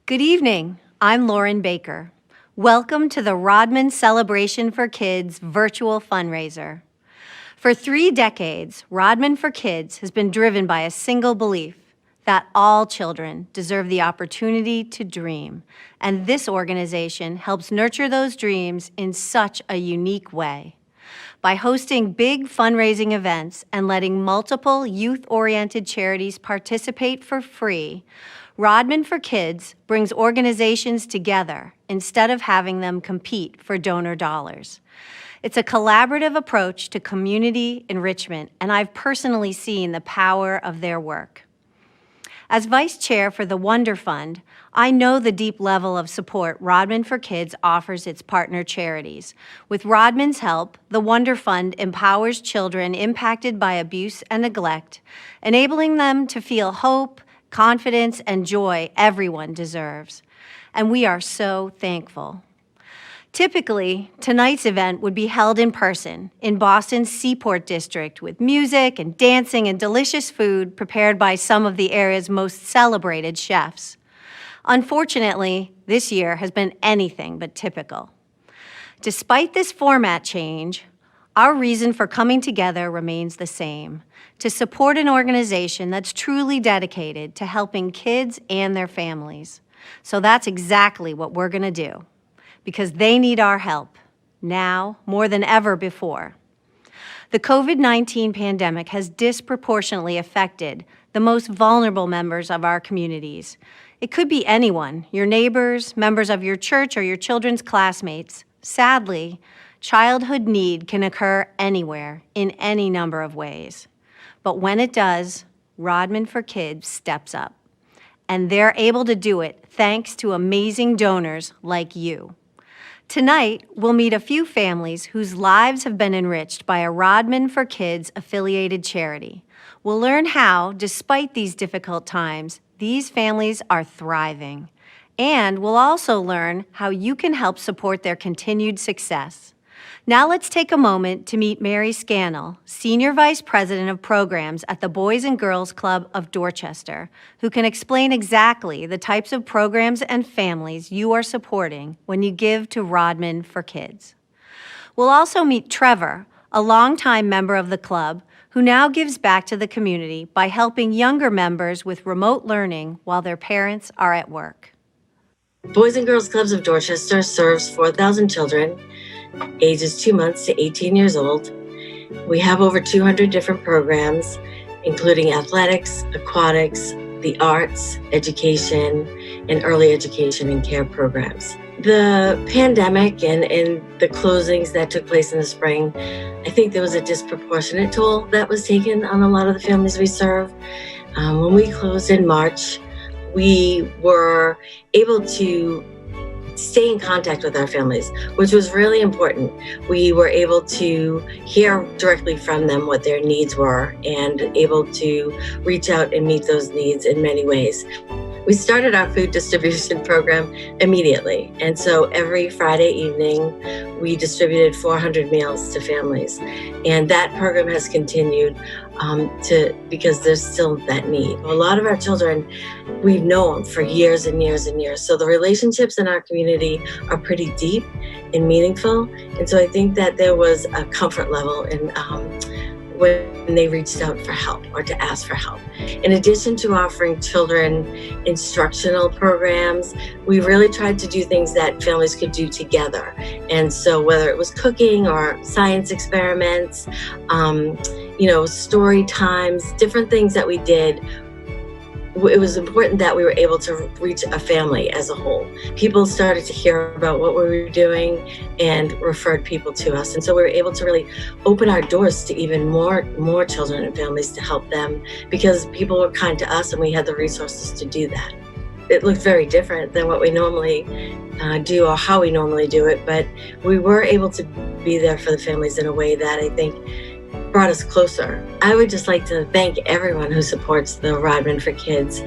Good evening. I'm Lauren Baker. Welcome to the Rodman Celebration for Kids virtual fundraiser. For 3 decades, Rodman for Kids has been driven by a single belief that all children deserve the opportunity to dream, and this organization helps nurture those dreams in such a unique way. By hosting big fundraising events and letting multiple youth-oriented charities participate for free, Rodman for Kids brings organizations together instead of having them compete for donor dollars. It's a collaborative approach to community enrichment, and I've personally seen the power of their work. As Vice Chair for the Wonder Fund, I know the deep level of support Rodman for Kids offers its partner charities. With Rodman's help, the Wonder Fund empowers children impacted by abuse and neglect, enabling them to feel hope, confidence, and joy everyone deserves. And we are so thankful. Typically, tonight's event would be held in person in Boston's Seaport District with music and dancing and delicious food prepared by some of the area's most celebrated chefs. Unfortunately, this year has been anything but typical. Despite this format change, our reason for coming together remains the same: to support an organization that's truly dedicated to helping kids and their families. So that's exactly what we're going to do, because they need our help, now more than ever before. The COVID-19 pandemic has disproportionately affected the most vulnerable members of our communities. It could be anyone, your neighbors, members of your church, or your children's classmates. Sadly, childhood need can occur anywhere, in any number of ways. But when it does, Rodman for Kids steps up. And they're able to do it thanks to amazing donors like you. Tonight, we'll meet a few families whose lives have been enriched by a Rodman for Kids affiliated charity. We'll learn how, despite these difficult times, these families are thriving. And we'll also learn how you can help support their continued success. Now let's take a moment to meet Mary Scannell, Senior Vice President of Programs at the Boys and Girls Club of Dorchester, who can explain exactly the types of programs and families you are supporting when you give to Rodman for Kids. We'll also meet Trevor, a longtime member of the club, who now gives back to the community by helping younger members with remote learning while their parents are at work. Boys and Girls Clubs of Dorchester serves 4,000 children, ages 2 months to 18 years old. We have over 200 different programs, including athletics, aquatics, the arts, education, and early education and care programs. The pandemic and the closings that took place in the spring, I think there was a disproportionate toll that was taken on a lot of the families we serve. When we closed in March, we were able to stay in contact with our families, which was really important. We were able to hear directly from them what their needs were and able to reach out and meet those needs in many ways. We started our food distribution program immediately. And so every Friday evening, we distributed 400 meals to families. And that program has continued because there's still that need. A lot of our children, we've known for years and years and years. So the relationships in our community are pretty deep and meaningful. And so I think that there was a comfort level in when they reached out for help or to ask for help. In addition to offering children instructional programs, we really tried to do things that families could do together. And so whether it was cooking or science experiments, story times, different things that we did, it was important that we were able to reach a family as a whole. People started to hear about what we were doing and referred people to us. And so we were able to really open our doors to even more children and families to help them because people were kind to us and we had the resources to do that. It looked very different than what we normally do or how we normally do it, but we were able to be there for the families in a way that I think brought us closer. I would just like to thank everyone who supports the Rodman for Kids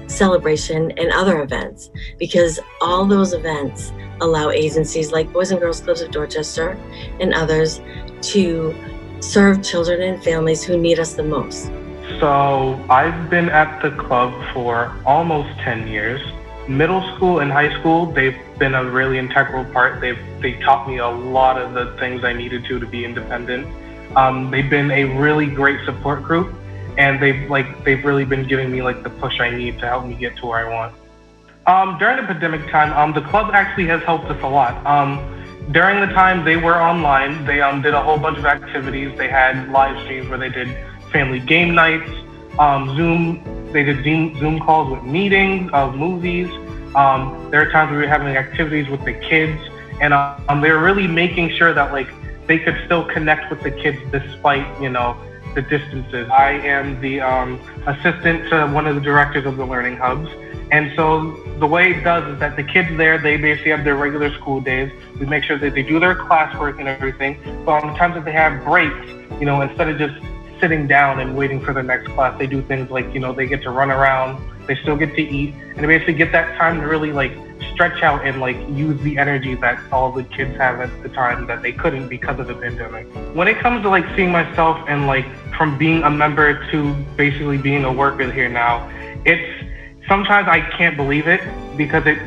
celebration and other events, because all those events allow agencies like Boys and Girls Clubs of Dorchester and others to serve children and families who need us the most. So I've been at the club for almost 10 years. Middle school and high school, they've been a really integral part. They taught me a lot of the things I needed to be independent. They've been a really great support group, and they've really been giving me like the push I need to help me get to where I want. During the pandemic time, the club actually has helped us a lot. During the time they were online, they did a whole bunch of activities. They had live streams where they did family game nights, they did Zoom calls with meetings of movies. There are times where we were having activities with the kids, and they were really making sure that like they could still connect with the kids despite, the distances. I am the assistant to one of the directors of the Learning Hubs. And so the way it does is that the kids there, they basically have their regular school days. We make sure that they do their classwork and everything. But on the times that they have breaks, instead of just sitting down and waiting for the next class, they do things like, they get to run around, they still get to eat, and they basically get that time to really like stretch out and like use the energy that all the kids have at the time that they couldn't because of the pandemic. When it comes to like seeing myself and like from being a member to basically being a worker here now, sometimes I can't believe it because it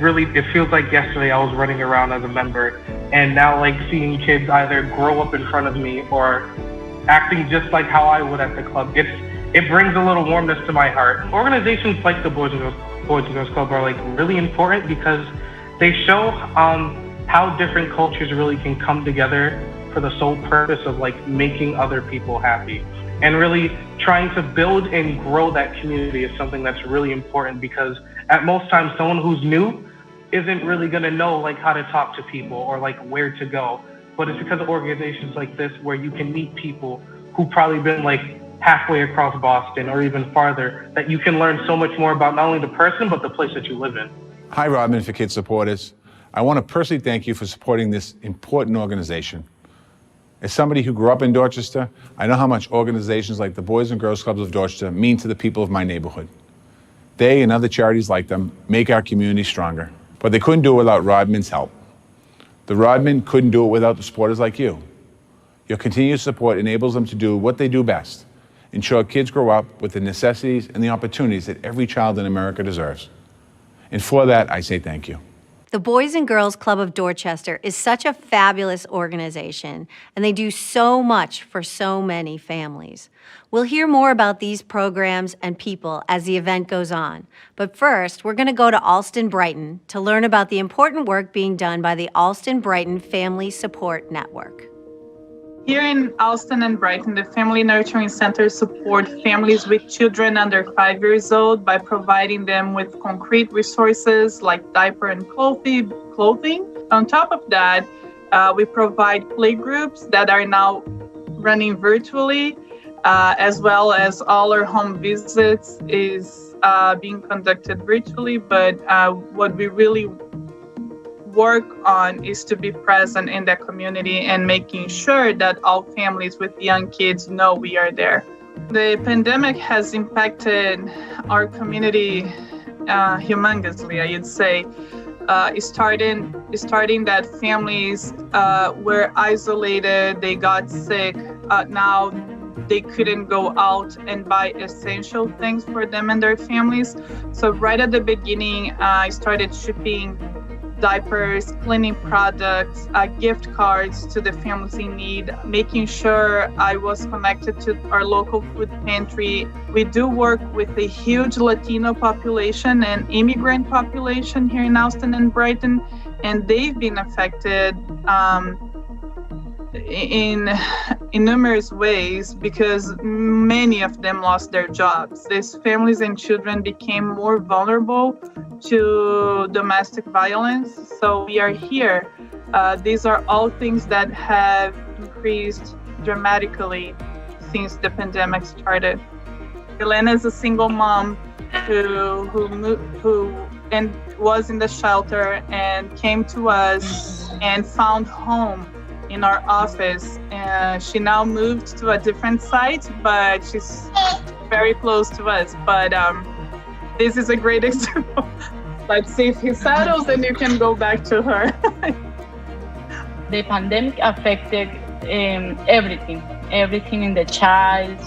feels like yesterday I was running around as a member, and now like seeing kids either grow up in front of me or acting just like how I would at the club, it brings a little warmness to my heart. Organizations like the Boys and Girls Club are like really important because they show how different cultures really can come together for the sole purpose of like making other people happy. And really trying to build and grow that community is something that's really important because at most times someone who's new isn't really gonna know like how to talk to people or like where to go. But it's because of organizations like this where you can meet people who've probably been like halfway across Boston or even farther, that you can learn so much more about not only the person, but the place that you live in. Hi, Rodman for Kids supporters. I want to personally thank you for supporting this important organization. As somebody who grew up in Dorchester, I know how much organizations like the Boys and Girls Clubs of Dorchester mean to the people of my neighborhood. They and other charities like them make our community stronger, but they couldn't do it without Rodman's help. The Rodman couldn't do it without the supporters like you. Your continued support enables them to do what they do best, ensure kids grow up with the necessities and the opportunities that every child in America deserves. And for that, I say thank you. The Boys and Girls Club of Dorchester is such a fabulous organization, and they do so much for so many families. We'll hear more about these programs and people as the event goes on. But first, we're going to go to Allston, Brighton to learn about the important work being done by the Allston Brighton Family Support Network. Here in Allston and Brighton, the Family Nurturing Centers support families with children under 5 years old by providing them with concrete resources like diaper and clothing. On top of that, we provide playgroups that are now running virtually, as well as all our home visits is being conducted virtually. But what we really work on is to be present in the community and making sure that all families with young kids know we are there. The pandemic has impacted our community humongously, I would say. Starting that families were isolated, they got sick, now they couldn't go out and buy essential things for them and their families. So right at the beginning, I started shipping diapers, cleaning products, gift cards to the families in need, making sure I was connected to our local food pantry. We do work with a huge Latino population and immigrant population here in Allston and Brighton, and they've been affected in numerous ways because many of them lost their jobs. These families and children became more vulnerable to domestic violence. So we are here. These are all things that have increased dramatically since the pandemic started. Elena is a single mom who was in the shelter and came to us and found home in our office. She now moved to a different site, but she's very close to us. But this is a great example. Let's see if he settles, then you can go back to her. The pandemic affected everything in the child,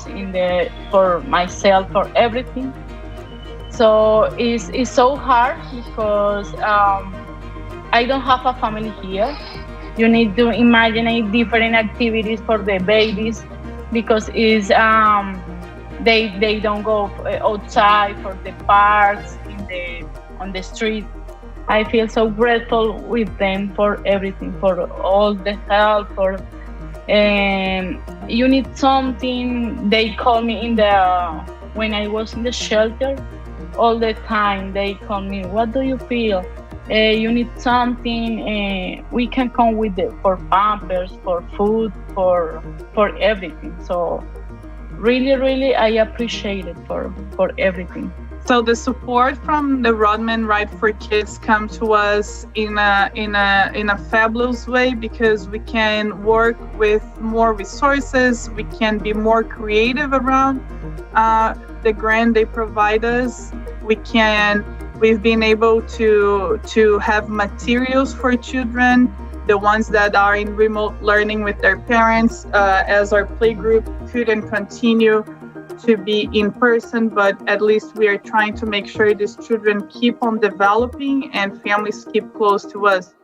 for myself, for everything. So it's so hard because I don't have a family here. You need to imagine different activities for the babies because it's they don't go outside for the parks on the street. I feel so grateful with them for everything, for all the help. You need something. They call me when I was in the shelter. All the time they call me, what do you feel? You need something, we can come with it for pampers, for food, for everything. So really I appreciate it for everything. So the support from the Rodman Right for Kids come to us in a fabulous way because we can work with more resources, we can be more creative around the grant they provide us. We've been able to have materials for children, the ones that are in remote learning with their parents, as our playgroup couldn't continue to be in person, but at least we are trying to make sure these children keep on developing and families keep close to us.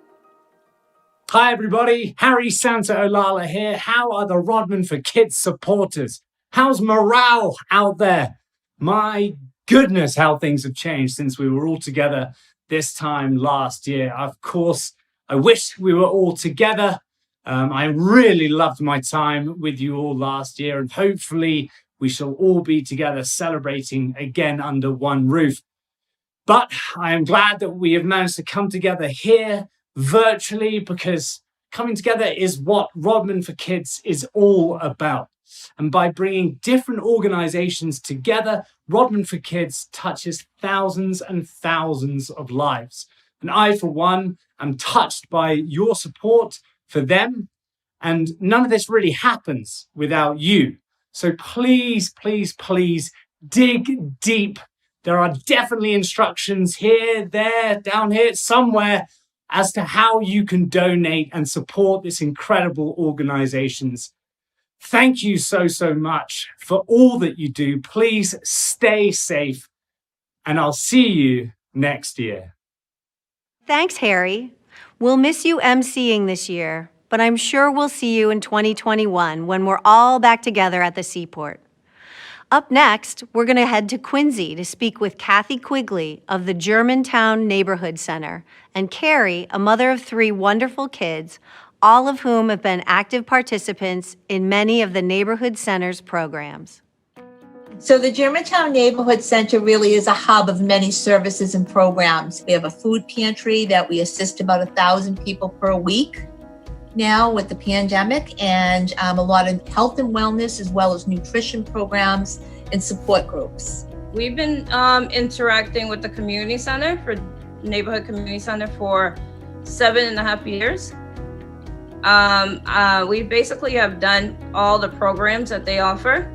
Hi everybody, Harry Santa-Olalla here. How are the Rodman for Kids supporters? How's morale out there? My goodness, how things have changed since we were all together this time last year. Of course, I wish we were all together. I really loved my time with you all last year, and hopefully we shall all be together celebrating again under one roof. But I am glad that we have managed to come together here virtually, because coming together is what Rodman for Kids is all about. And by bringing different organizations together, Rodman for Kids touches thousands and thousands of lives. And I, for one, am touched by your support for them. And none of this really happens without you. So please, please, please dig deep. There are definitely instructions here, there, down here, somewhere as to how you can donate and support this incredible organizations. Thank you so much for all that you do. Please stay safe, and I'll see you next year. Thanks, Harry. We'll miss you emceeing this year, but I'm sure we'll see you in 2021 when we're all back together at the Seaport. Up next, we're going to head to Quincy to speak with Kathy Quigley of the Germantown Neighborhood Center and Carrie, a mother of 3 wonderful kids, all of whom have been active participants in many of the Neighborhood Center's programs. So the Germantown Neighborhood Center really is a hub of many services and programs. We have a food pantry that we assist about 1,000 people per week now with the pandemic, and a lot of health and wellness as well as nutrition programs and support groups. We've been interacting with the community center, for Neighborhood Community Center, for 7.5 years. We basically have done all the programs that they offer.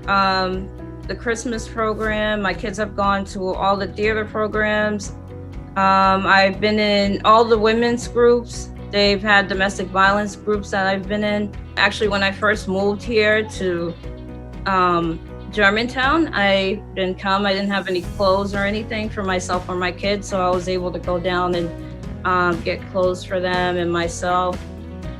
The Christmas program, my kids have gone to all the theater programs. I've been in all the women's groups. They've had domestic violence groups that I've been in. Actually, when I first moved here to Germantown, I didn't have any clothes or anything for myself or my kids, so I was able to go down and get clothes for them and myself.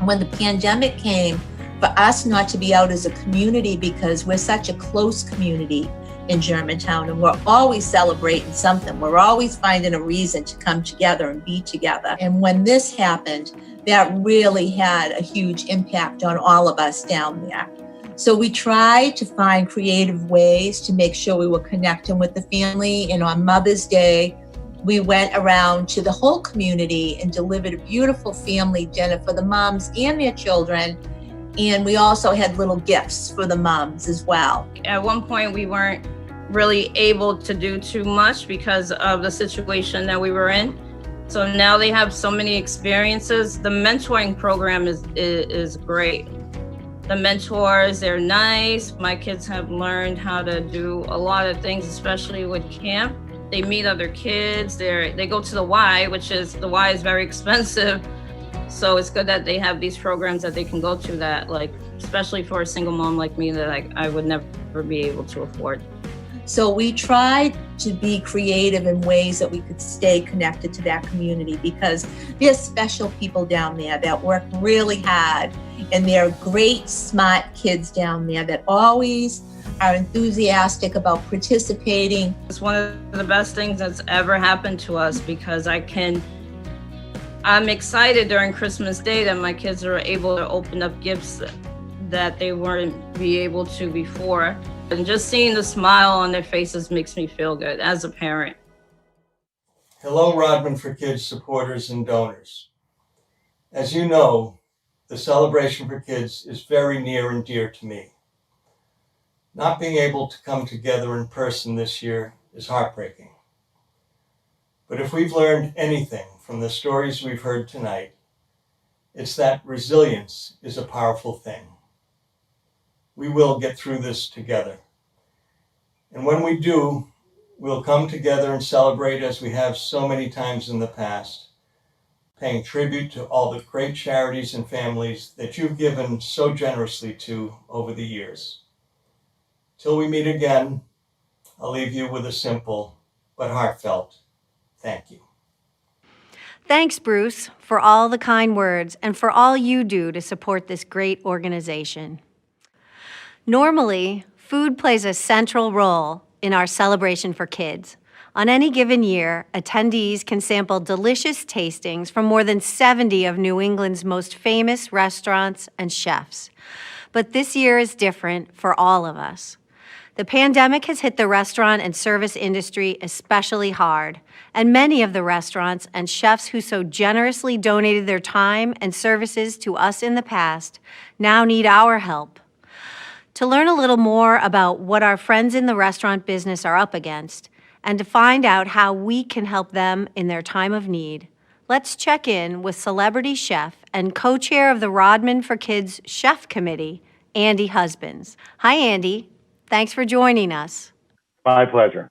When the pandemic came, for us not to be out as a community, because we're such a close community in Germantown, and we're always celebrating something. We're always finding a reason to come together and be together. And when this happened, that really had a huge impact on all of us down there. So we tried to find creative ways to make sure we were connecting with the family. And on Mother's Day, we went around to the whole community and delivered a beautiful family dinner for the moms and their children. And we also had little gifts for the moms as well. At one point, we weren't really able to do too much because of the situation that we were in. So now they have so many experiences. The mentoring program is great. The mentors, they're nice. My kids have learned how to do a lot of things, especially with camp. They meet other kids. They go to the Y, the Y is very expensive. So it's good that they have these programs that they can go to that, like, especially for a single mom like me, that I would never be able to afford. So we tried to be creative in ways that we could stay connected to that community, because there's special people down there that work really hard, and they're great, smart kids down there that always are enthusiastic about participating. It's one of the best things that's ever happened to us, because I'm excited during Christmas Day that my kids are able to open up gifts that they weren't be able to before. And just seeing the smile on their faces makes me feel good as a parent. Hello, Rodman for Kids supporters and donors. As you know, the Celebration for Kids is very near and dear to me. Not being able to come together in person this year is heartbreaking. But if we've learned anything from the stories we've heard tonight, it's that resilience is a powerful thing. We will get through this together. And when we do, we'll come together and celebrate as we have so many times in the past, paying tribute to all the great charities and families that you've given so generously to over the years. Till we meet again, I'll leave you with a simple but heartfelt thank you. Thanks, Bruce, for all the kind words and for all you do to support this great organization. Normally, food plays a central role in our Celebration for Kids. On any given year, attendees can sample delicious tastings from more than 70 of New England's most famous restaurants and chefs. But this year is different for all of us. The pandemic has hit the restaurant and service industry especially hard, and many of the restaurants and chefs who so generously donated their time and services to us in the past now need our help. To learn a little more about what our friends in the restaurant business are up against, and to find out how we can help them in their time of need, let's check in with celebrity chef and co-chair of the Rodman for Kids Chef Committee, Andy Husbands. Hi, Andy. Thanks for joining us. My pleasure.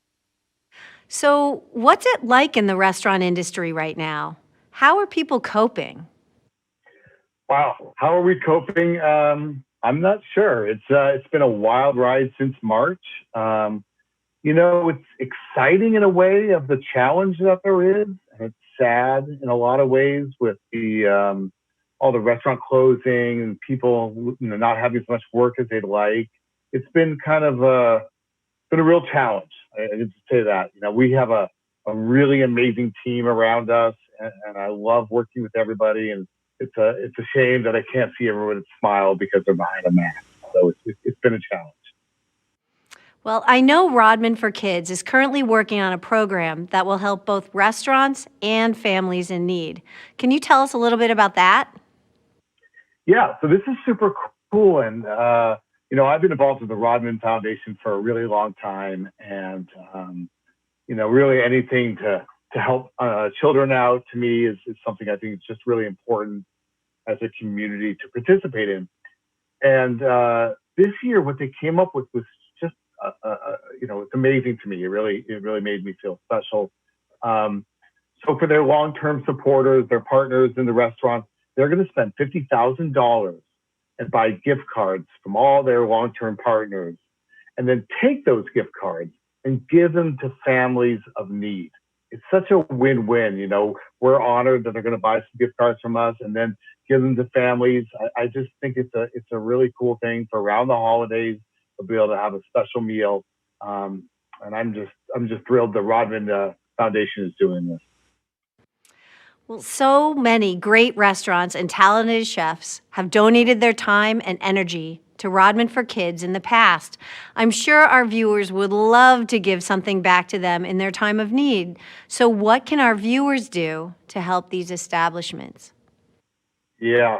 So, what's it like in the restaurant industry right now? How are people coping? Wow, how are we coping? I'm not sure. It's been a wild ride since March. It's exciting in a way of the challenge that there is, and it's sad in a lot of ways with the all the restaurant closing and people not having as much work as they'd like. It's been kind of a real challenge. I need to say that. We have a really amazing team around us, and I love working with everybody. And it's a shame that I can't see everyone smile because they're behind a mask. So it's been a challenge. Well, I know Rodman for Kids is currently working on a program that will help both restaurants and families in need. Can you tell us a little bit about that? Yeah, so this is super cool. And, I've been involved with the Rodman Foundation for a really long time. And, really anything to help children out to me is something I think is just really important as a community to participate in. And this year, what they came up with was just, it's amazing to me. It really made me feel special. So for their long-term supporters, their partners in the restaurant, they're going to spend $50,000 and buy gift cards from all their long-term partners, and then take those gift cards and give them to families of need. It's such a win-win. We're honored that they're going to buy some gift cards from us and then give them to families. I just think it's a really cool thing for around the holidays to be able to have a special meal. And I'm just thrilled the Rodman Foundation is doing this. Well, so many great restaurants and talented chefs have donated their time and energy to Rodman for Kids in the past. I'm sure our viewers would love to give something back to them in their time of need. So what can our viewers do to help these establishments? Yeah,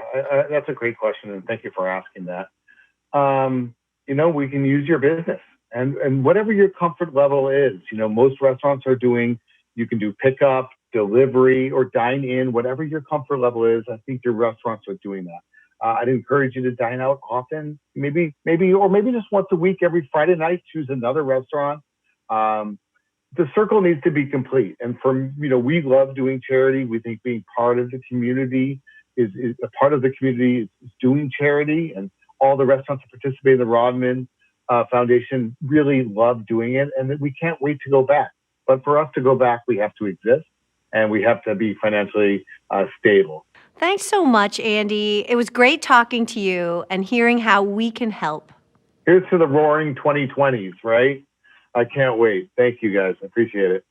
that's a great question, and thank you for asking that. We can use your business and whatever your comfort level is. Most restaurants are doing, you can do pickup, delivery, or dine in, whatever your comfort level is. I think your restaurants are doing that. I'd encourage you to dine out often, maybe just once a week, every Friday night, choose another restaurant. The circle needs to be complete. And we love doing charity. We think being part of the community is a part of the community is doing charity, and all the restaurants that participate in the Rodman Foundation really love doing it, and that we can't wait to go back. But for us to go back, we have to exist, and we have to be financially stable. Thanks so much, Andy. It was great talking to you and hearing how we can help. Here's to the roaring 2020s, right? I can't wait. Thank you, guys. I appreciate it.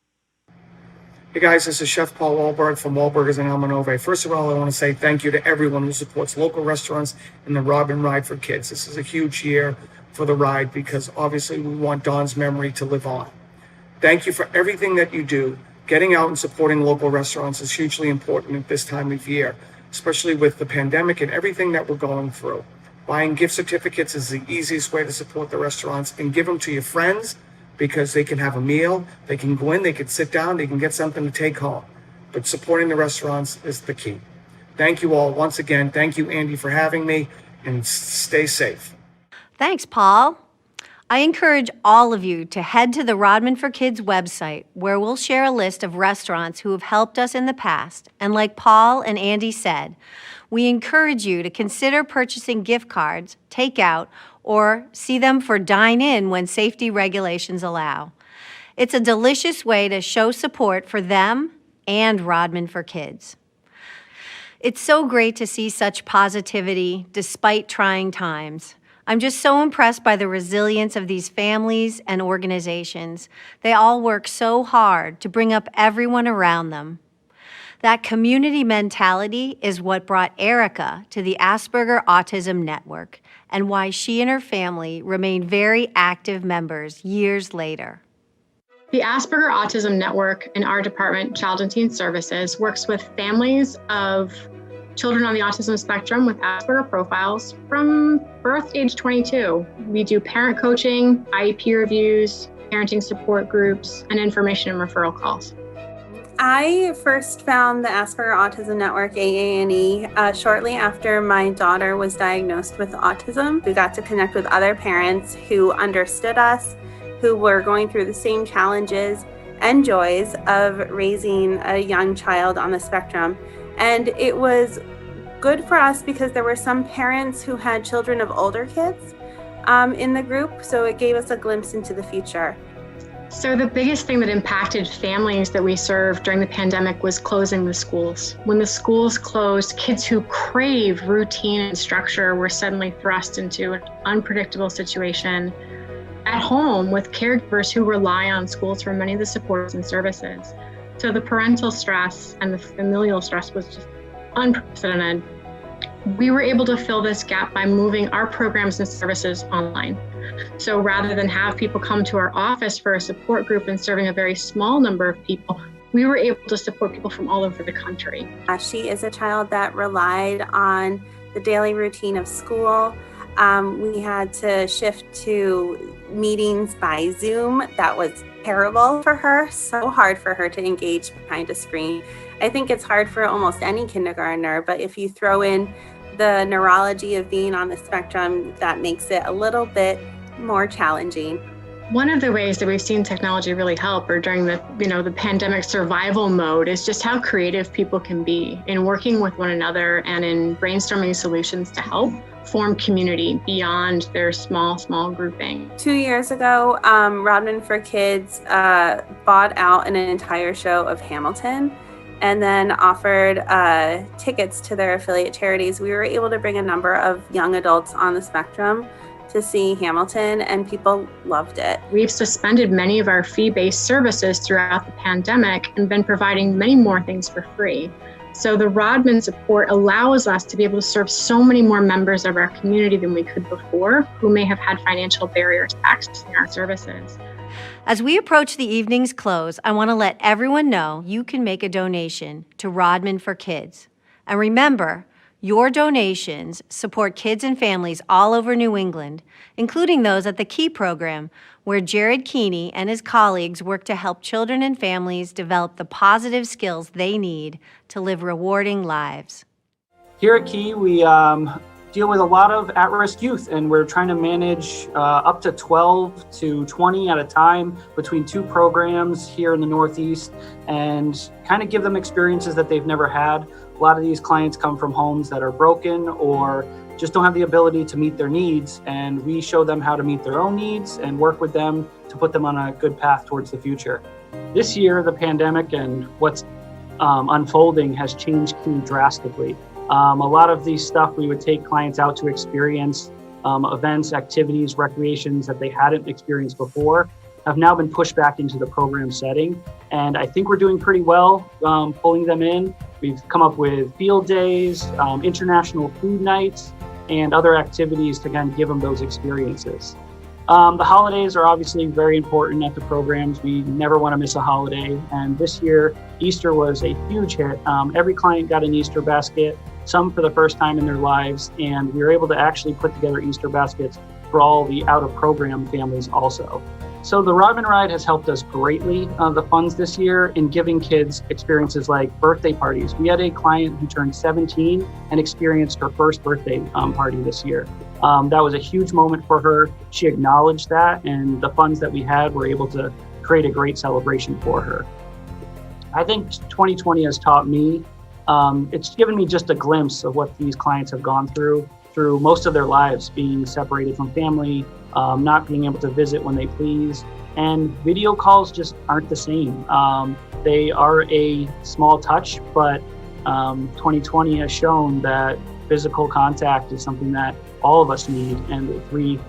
Hey guys, this is Chef Paul Wahlberg from Wahlbergs in Almanove. First of all, I want to say thank you to everyone who supports local restaurants and the Rodman Ride for Kids. This is a huge year for the ride because obviously we want Don's memory to live on. Thank you for everything that you do. Getting out and supporting local restaurants is hugely important at this time of year, especially with the pandemic and everything that we're going through. Buying gift certificates is the easiest way to support the restaurants, and give them to your friends because they can have a meal, they can go in, they can sit down, they can get something to take home. But supporting the restaurants is the key. Thank you all once again. Thank you, Andy, for having me, and stay safe. Thanks, Paul. I encourage all of you to head to the Rodman for Kids website, where we'll share a list of restaurants who have helped us in the past. And like Paul and Andy said, we encourage you to consider purchasing gift cards, takeout, or see them for dine-in when safety regulations allow. It's a delicious way to show support for them and Rodman for Kids. It's so great to see such positivity despite trying times. I'm just so impressed by the resilience of these families and organizations. They all work so hard to bring up everyone around them. That community mentality is what brought Erica to the Asperger Autism Network and why she and her family remain very active members years later. The Asperger Autism Network in our department, Child and Teen Services, works with families of children on the autism spectrum with Asperger profiles from birth to age 22. We do parent coaching, IEP reviews, parenting support groups, and information and referral calls. I first found the Asperger Autism Network, AANE, shortly after my daughter was diagnosed with autism. We got to connect with other parents who understood us, who were going through the same challenges and joys of raising a young child on the spectrum. And it was good for us because there were some parents who had children of older kids in the group, so it gave us a glimpse into the future. So the biggest thing that impacted families that we served during the pandemic was closing the schools. When the schools closed, kids who crave routine and structure were suddenly thrust into an unpredictable situation at home with caregivers who rely on schools for many of the supports and services. So the parental stress and the familial stress was just unprecedented. We were able to fill this gap by moving our programs and services online. So rather than have people come to our office for a support group and serving a very small number of people, we were able to support people from all over the country. She is a child that relied on the daily routine of school. We had to shift to meetings by Zoom. That was terrible for her, so hard for her to engage behind a screen. I think it's hard for almost any kindergartner, but if you throw in the neurology of being on the spectrum, that makes it a little bit more challenging. One of the ways that we've seen technology really help, or during the pandemic survival mode, is just how creative people can be in working with one another and in brainstorming solutions to help form community beyond their small grouping. 2 years ago, Rodman for Kids bought out an entire show of Hamilton and then offered tickets to their affiliate charities. We were able to bring a number of young adults on the spectrum to see Hamilton, and people loved it. We've suspended many of our fee-based services throughout the pandemic and been providing many more things for free. So the Rodman support allows us to be able to serve so many more members of our community than we could before, who may have had financial barriers to accessing our services. As we approach the evening's close, I want to let everyone know you can make a donation to Rodman for Kids. And remember, your donations support kids and families all over New England, including those at the KEY program, where Jared Keeney and his colleagues work to help children and families develop the positive skills they need to live rewarding lives. Here at KEY, we deal with a lot of at-risk youth, and we're trying to manage up to 12 to 20 at a time between 2 programs here in the Northeast, and kind of give them experiences that they've never had. A lot of these clients come from homes that are broken or just don't have the ability to meet their needs, and we show them how to meet their own needs and work with them to put them on a good path towards the future. This year, the pandemic and what's unfolding has changed drastically. A lot of these stuff we would take clients out to experience events, activities, recreations that they hadn't experienced before have now been pushed back into the program setting. And I think we're doing pretty well pulling them in. We've come up with field days, international food nights, and other activities to kind of give them those experiences. The holidays are obviously very important at the programs. We never want to miss a holiday. And this year, Easter was a huge hit. Every client got an Easter basket, some for the first time in their lives. And we were able to actually put together Easter baskets for all the out-of-program families also. So the Rodman Ride has helped us greatly, the funds this year, in giving kids experiences like birthday parties. We had a client who turned 17 and experienced her first birthday party this year. That was a huge moment for her. She acknowledged that, and the funds that we had were able to create a great celebration for her. I think 2020 has taught me, it's given me just a glimpse of what these clients have gone through most of their lives, being separated from family, not being able to visit when they please, and video calls just aren't the same. They are a small touch, but 2020 has shown that physical contact is something that all of us need, and we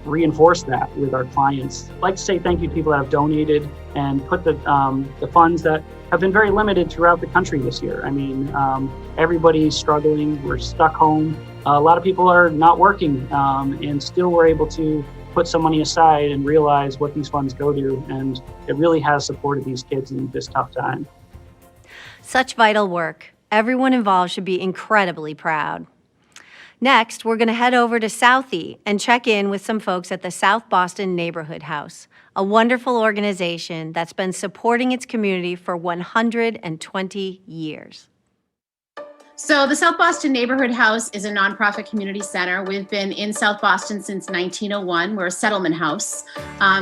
reinforce that with our clients. I'd like to say thank you to people that have donated and put the funds that have been very limited throughout the country this year. I mean, everybody's struggling. We're stuck home. A lot of people are not working, and still we're able to put some money aside and realize what these funds go to, and it really has supported these kids in this tough time. Such vital work. Everyone involved should be incredibly proud. Next, we're going to head over to Southie and check in with some folks at the South Boston Neighborhood House, a wonderful organization that's been supporting its community for 120 years. So the South Boston Neighborhood House is a nonprofit community center. We've been in South Boston since 1901. We're a settlement house.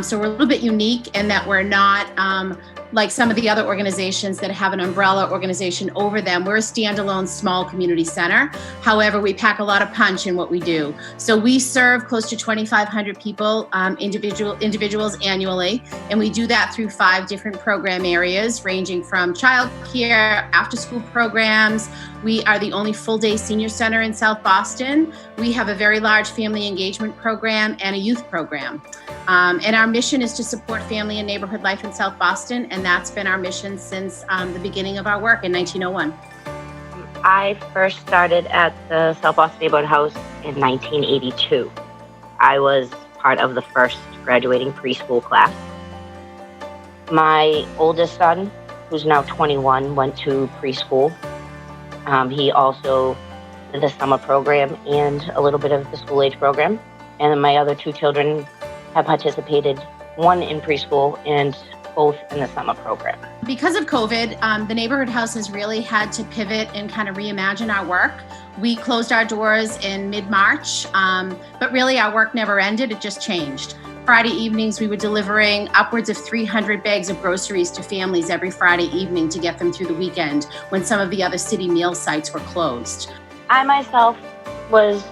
So we're a little bit unique in that we're not like some of the other organizations that have an umbrella organization over them. We're a standalone small community center. However, we pack a lot of punch in what we do. So we serve close to 2,500 people, individuals annually, and we do that through 5 different program areas, ranging from childcare, after-school programs. We are the only full-day senior center in South Boston. We have a very large family engagement program and a youth program. And our mission is to support family and neighborhood life in South Boston, and that's been our mission since the beginning of our work in 1901. I first started at the South Boston Neighborhood House in 1982. I was part of the first graduating preschool class. My oldest son, who's now 21, went to preschool. He also did the summer program and a little bit of the school age program. And then my other 2 children have participated, one in preschool and both in the summer program. Because of COVID, the Neighborhood House has really had to pivot and kind of reimagine our work. We closed our doors in mid-March, but really our work never ended, it just changed. Friday evenings, we were delivering upwards of 300 bags of groceries to families every Friday evening to get them through the weekend when some of the other city meal sites were closed. I myself was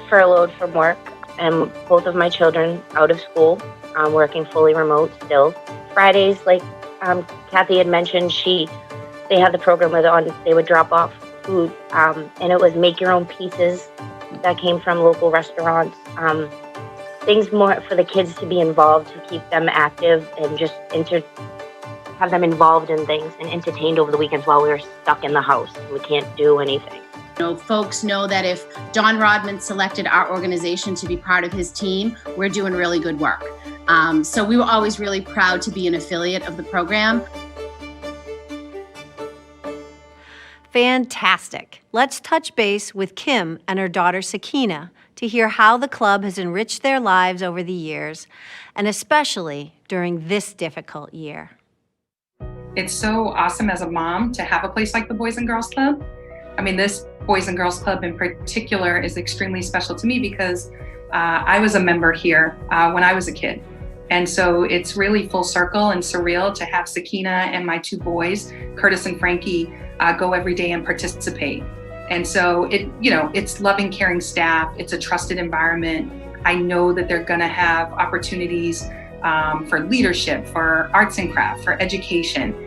furloughed from work, and both of my children out of school, working fully remote still. Fridays, like Kathy had mentioned, they had the program where they would drop off food, and it was make your own pizzas that came from local restaurants. Things more for the kids to be involved, to keep them active and just have them involved in things and entertained over the weekends while we were stuck in the house. We can't do anything. You know, folks know that if Don Rodman selected our organization to be part of his team, we're doing really good work. So we were always really proud to be an affiliate of the program. Fantastic. Let's touch base with Kim and her daughter Sakina to hear how the club has enriched their lives over the years, and especially during this difficult year. It's so awesome as a mom to have a place like the Boys and Girls Club. I mean, this Boys and Girls Club in particular is extremely special to me because I was a member here when I was a kid. And so it's really full circle and surreal to have Sakina and my two boys, Curtis and Frankie, go every day and participate. And so it's loving, caring staff. It's a trusted environment. I know that they're gonna have opportunities for leadership, for arts and craft, for education,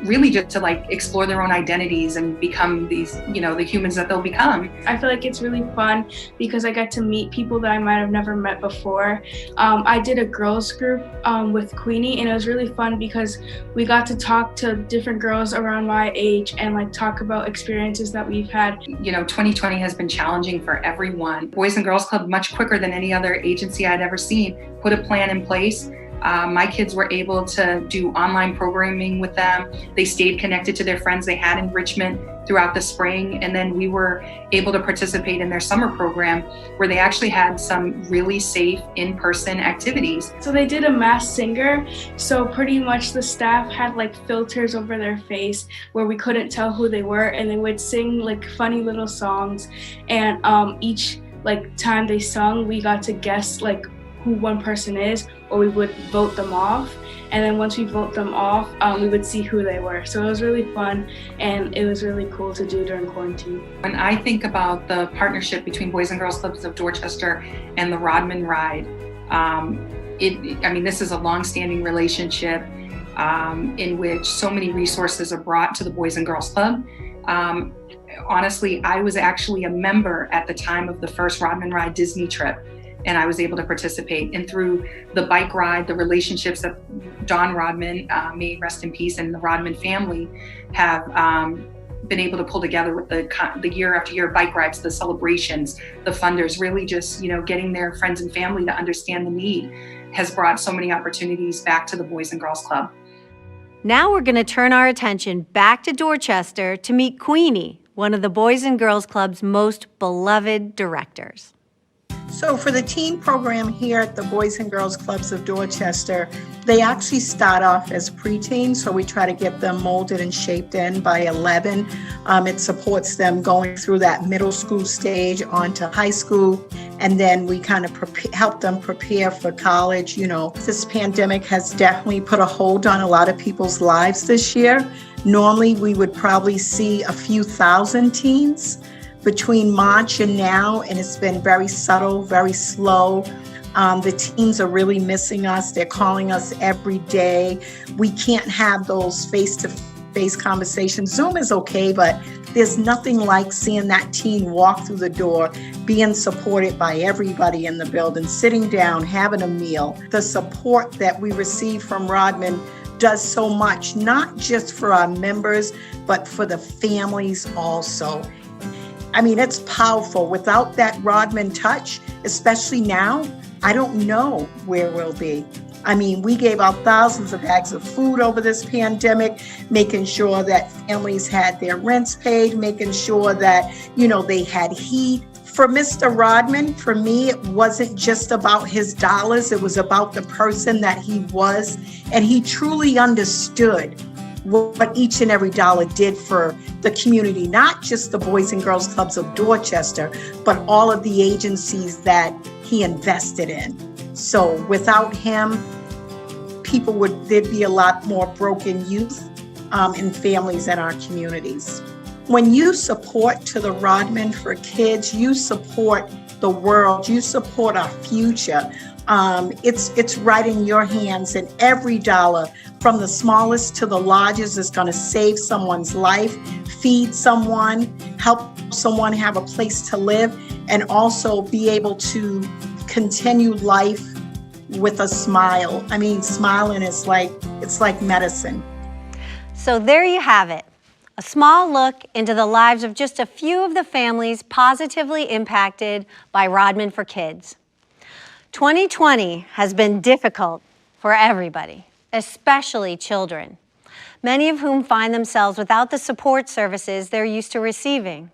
really just to like explore their own identities and become these, the humans that they'll become. I feel like it's really fun because I get to meet people that I might have never met before. I did a girls group with Queenie, and it was really fun because we got to talk to different girls around my age and like talk about experiences that we've had. 2020 has been challenging for everyone. Boys and Girls Club, much quicker than any other agency I'd ever seen, put a plan in place. My kids were able to do online programming with them. They stayed connected to their friends. They had enrichment throughout the spring. And then we were able to participate in their summer program where they actually had some really safe in-person activities. So they did a Masked Singer. So pretty much the staff had like filters over their face where we couldn't tell who they were. And they would sing like funny little songs. And each like time they sung, we got to guess like who one person is, or we would vote them off. And then once we vote them off, we would see who they were. So it was really fun, and it was really cool to do during quarantine. When I think about the partnership between Boys and Girls Clubs of Dorchester and the Rodman Ride, this is a long-standing relationship in which so many resources are brought to the Boys and Girls Club. Honestly, I was actually a member at the time of the first Rodman Ride Disney trip, and I was able to participate. And through the bike ride, the relationships that Don Rodman, may rest in peace, and the Rodman family have been able to pull together with the year after year bike rides, the celebrations, the funders, really just getting their friends and family to understand the need has brought so many opportunities back to the Boys and Girls Club. Now we're going to turn our attention back to Dorchester to meet Queenie, one of the Boys and Girls Club's most beloved directors. So for the teen program here at the Boys and Girls Clubs of Dorchester, they actually start off as preteens, so we try to get them molded and shaped in by 11. It supports them going through that middle school stage onto high school, and then we kind of help them prepare for college. This pandemic has definitely put a hold on a lot of people's lives this year. Normally, we would probably see a few thousand teens between March and now, and it's been very subtle, very slow. The teens are really missing us. They're calling us every day. We can't have those face-to-face conversations. Zoom is okay, but there's nothing like seeing that teen walk through the door, being supported by everybody in the building, sitting down, having a meal. The support that we receive from Rodman does so much, not just for our members, but for the families also. It's powerful. Without that Rodman touch, especially now, I don't know where we'll be. We gave out thousands of bags of food over this pandemic, making sure that families had their rents paid, making sure that, they had heat. For Mr. Rodman, for me, it wasn't just about his dollars. It was about the person that he was, and he truly understood what each and every dollar did for the community, not just the Boys and Girls Clubs of Dorchester, but all of the agencies that he invested in. So without him, there'd be a lot more broken youth and families in our communities. When you support to the Rodman for Kids, you support the world, you support our future. It's right in your hands, and every dollar from the smallest to the largest is going to save someone's life, feed someone, help someone have a place to live, and also be able to continue life with a smile. Smiling is like medicine. So there you have it. A small look into the lives of just a few of the families positively impacted by Rodman for Kids. 2020 has been difficult for everybody, especially children, many of whom find themselves without the support services they're used to receiving.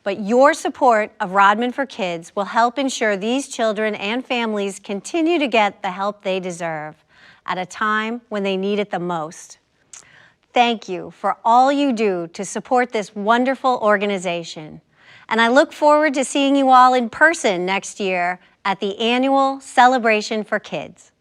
But your support of Rodman for Kids will help ensure these children and families continue to get the help they deserve at a time when they need it the most. thank you for all you do to support this wonderful organization. And I look forward to seeing you all in person next year at the annual Celebration for Kids.